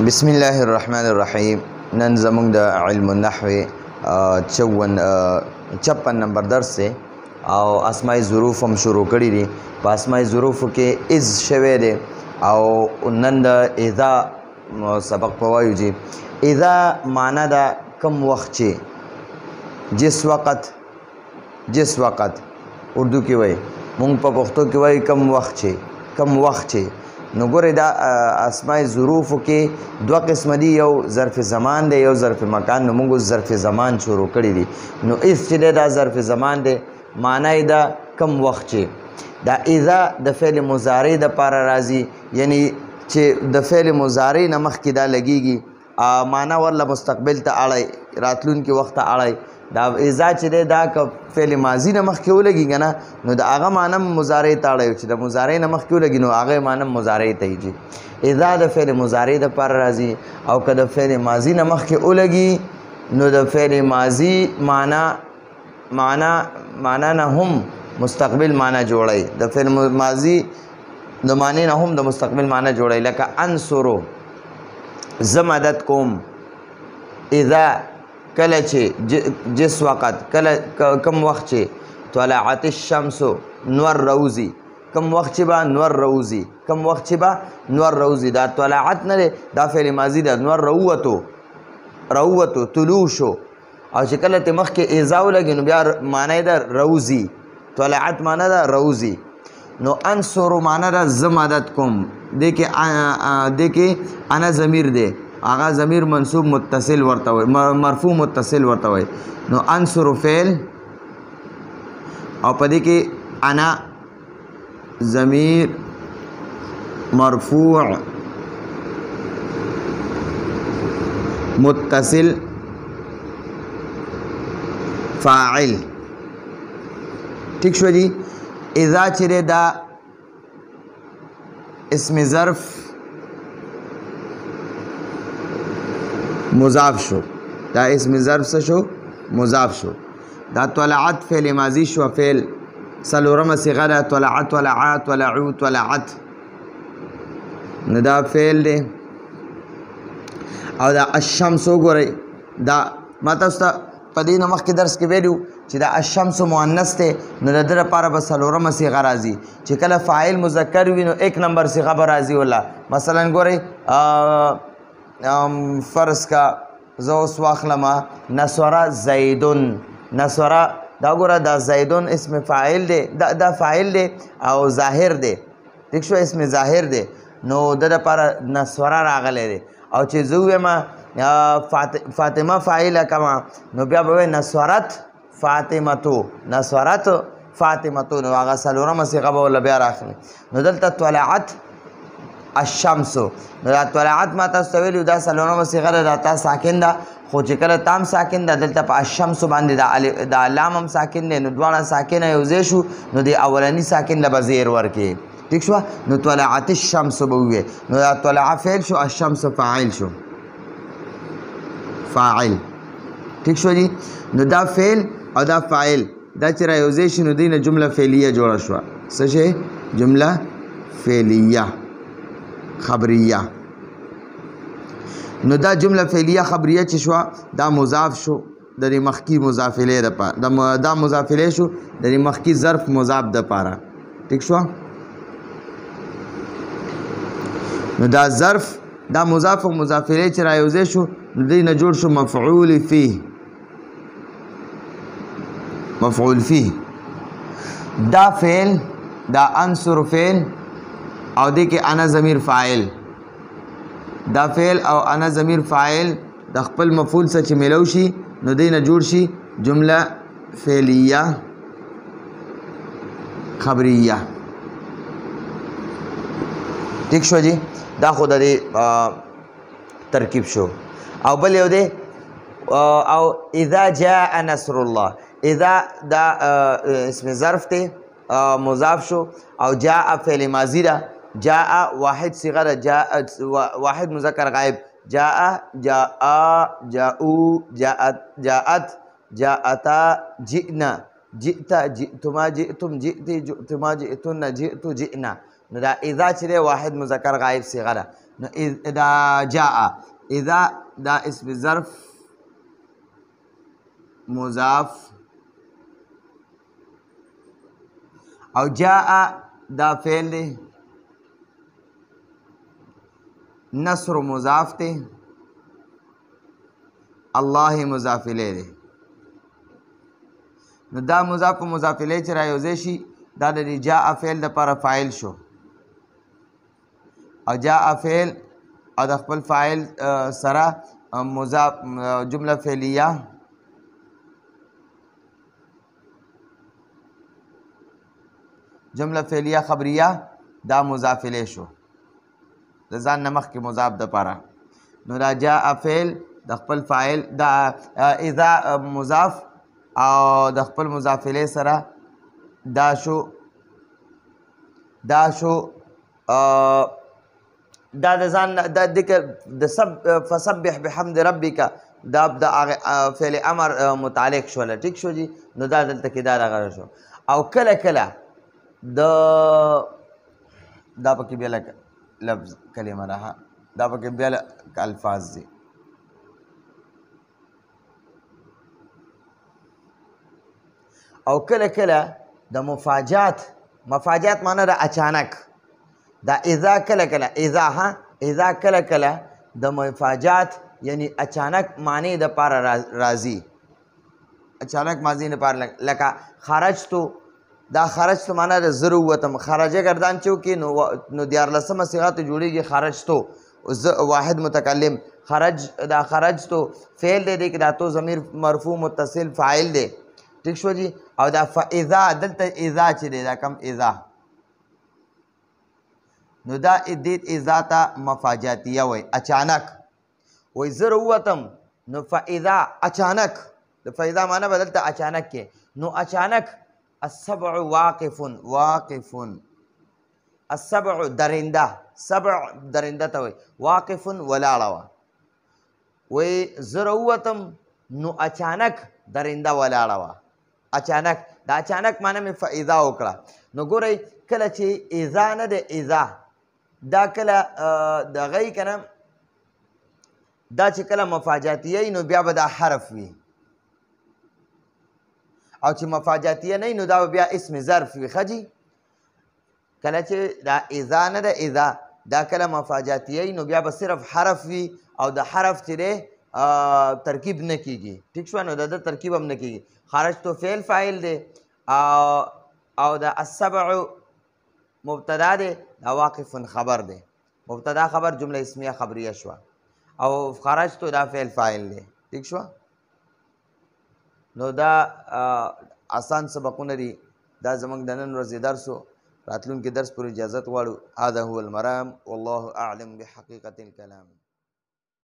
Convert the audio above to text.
بسم الله الرحمن الرحیم. نن زمونږ د علم النحو 56 نمبر درس دی او اسماء ظروف هم شروع کړي دي. په اسماء ظروفو کې اذ شوی دی او نن د اذا سبق په وایو چې اذا معنا دا کم وخت چې جس وقت اردو کې وایي، مونږ په پښتو کې وایي کم وخت چې نو ګورې دا اسماء ظروفو کې دوه قسم دي، یو ظرف زمان دی یو ظرف مکان. نو موږ ظرف زمان شروع کړي دي. نو اذ چې دی دا ظرف زمان دی، معنی دا کم وخت چې دا اذا د فعل مضارع د پاره راځي، یعنی چې د فعل مضارع نه مخکې دا لګیږي، معنا ورله مستقبل ته اړی، راتلونکي وخت ته اړی. دا اذا چې دی دا که فعل ماضي نه مخکې ولګي که نه، نو د هغه معنی مضارع ته اړی، چې د مضارع نه مخکې ولګي نو هغه معنی مضارع ته یي. اذا د فعل مضارع دپاره راځي، او که د فعل ماضي نه مخکې ولګي نو د فعل ماضي معنا نه هم مستقبل معنا جوړی، د فعل ماضي د معنی نه هم د مستقبل معنا جوړی. لکه انصرو زه مدد کوم. اذا کله چې جس وقت کم وخت چې طلعت الشمس نور روزي، کم وخت چې به نور روزي دا طلعت نه دی، دا فعل ماضي ده. نور روتو طلوع شو، او چې کله ته مخکې اذا ولګي نو بیا معنی ده روزي. طلعت معنی ده روزي. نو انصرو معنی ده زه مدد کوم. دې کې انا ضمیر دی، هغه ضمیر منصوب متصل ورته وي، مرفوع متصل ورته وي. نو انصر فعل او په دې کې انا ضمیر مرفوع متصل فاعل. ٹھیک شو جی. اذا چرے دا اسم ظرف مضاف شو، دا اسم ظرف څه شو؟ مضاف شو. دا طلعت فعل ماضی شو، فعل څلورمه صيغه ده، طلعت طلعات طلعو طلعت، نو دا فعل دی. او دا الشمس وګورئ، دا ما تاسو ته په دې نه مخکې درس کې ویلو چې دا الشمس مؤنث دی، نو د ده لپاره به څلورمه صيغه راځي. چې کله فاعل مذکر وي نو 1 نمبر صيغه به راځي. ولا مثلا ګورئ فرض کا زه اوس واخلمه نصره زیدون. نصره دا ګوره دا زیدون اسم فاعل دی، دا فاعل دی او ظاهر دی. ٹھیک شو، اسم ظاهر دی. نو د دپاره نصره راغلی دی. او چې زه ووایم فاطمه فاعله کما، نو بیا به وایي نصرت فاطمتو نو هغه څلورمه صیغه به ورله بیا راخلي. نو دلته طلعت الشمس، نو دا طلعت ما تاسو ته ویلي دا څلورمه صیغه ده، دا تا ساکن ده، خو چې کله تام ساکن ده دلته په الشمس باندې دا لام هم ساکن دی، نو دواړه ساکنه یو ځای شو، نو د اولني ساکن له به زیر ورکړي. ٹھیک شو. نو طلعت الشمس به ووایې، نو دا طلع فعل شو، الشمس فاعل شو، فاعل. ٹھیک شو جی. نو دا فعل او دا فاعل دا چې را یو ځای شي نو دوی نه جمله فعلیه جوړه شوه. څه شی؟ جمله فعلیه خبریه. نو دا جمله فعلیه خبریه چې شوه دا مضاف شو د دې مخکې مضافلې دپاره، دا مضافلې شو د دې مخکې ظرف مضاف دپاره. ٹھیک شو. نو دا ظرف دا مضاف او مضافلې چې را یو ځای شو نو دوی نه جوړ شو مفعول فیه. مفعول فیه دا فعل، دا انصر فعل او دې کې انا ضمیر فاعل. دا فعل او انا ضمیر فاعل د خپل مفعول سره چې میلو شي نو دې نه جوړ شي جمله فعلیه خبریه. ٹھیک شو جی. دا خو د دې ترکیب شو. او بل یو دی او اذا جاء نصر الله. اذا دا اسم ظرف دی مضاف شو، او جاء فعل ماضی ده. جاء واحد صيغه ده، جاء واحد مذکر غائب. جاء جاءوا جاءت جاءتا جئنا جئت جئتما جئتم جئتي جئتما جئتن جئت جئنا. نو دا اذا چې دی واحد مذکر غائب صيغه ده. نو دا جاء اذا دا اسم ظرف مضاف او جاء دا فعل دی نصر مضاف دی الله مضاف الیه دی نو دا مضاف و مضاف الیه چې رایوځای شي دا د جاء فعل دپاره فاعل شو او جاء فعل او د خپل فاعل سره مضاف جمله فعلیه جمله فعلیه خبریه دا مضاف الیه شو د ځان نه مخکې مضاف دپاره نو دا جاء فعل د خپل فاعل دا اذا مضاف او د خپل مضاف الیه سره دا شو دا د ځان د ذکر د فسبح بحمد ربک دا د فعل امر متعلق شوله ټیک شو جی نو دا دلته کې دا راغلی شو او کله کله دا پکې بیا لفظ کلمه ده دا پکې بیا الفاظ دي او کله کله د مفاجات معنی د اچانک دا اذا کله کله اذا کله کله د مفاجات یعنی اچانک معنی د پاره راځي اچانک ماضی نه پاره لکه خرجتو دا خرجتو معنی د زرو وتم خرجه گردان چوکي نو دیارلسمه صيغه جوړیږي خرجتو واحد متکلم دا خرجتو فعل دی کې دا تو ضمیر مرفوع متصل فاعل دی ٹھیک شو جی او دا فاذا دلته اذا چې دی دا کم اذا نو دا ادیت اذا تا مفاجاتیه وای اچانک وای زر وتم نو فاذا اچانک د فاذا معنی بدلته اچانک کې نو اچانک السبع واقف السبع درنده سبع درنده ته وای واقف ولاړه وای زر وتم نو اچانک درنده ولاړه وا اچانک دا اچانک معنی مې فاذا وکړه نو ګورئ کله چې اذا نه ده اذا دا کله د غی کنه دا چې کله مفاجاتیه نو بیا به دا حرف وي او چې مفاجاتیه نه نو دا بیا اسم ظرف وي خجی کله چې دا اذا نه ده اذا دا کله مفاجاتیه نو بیا به صرف حرف وي او د حرف چې دی ترکیب نه کیږي ٹھیک شو نو د ترکیب هم نه کیږي خارج تو فعل فاعل دی او د السبع مبتدا دی دا واقف خبر دی مبتدا خبر جمله اسمیه خبریه شو او خارج تو دا فعل فاعل دی ٹھیک شو نو دا آسان سبقونه دي دا زمونږ د نن ورځې درس و راتلونکي درس پر اجازت غواړو هذا هو المرام والله اعلم بحقیقة الكلام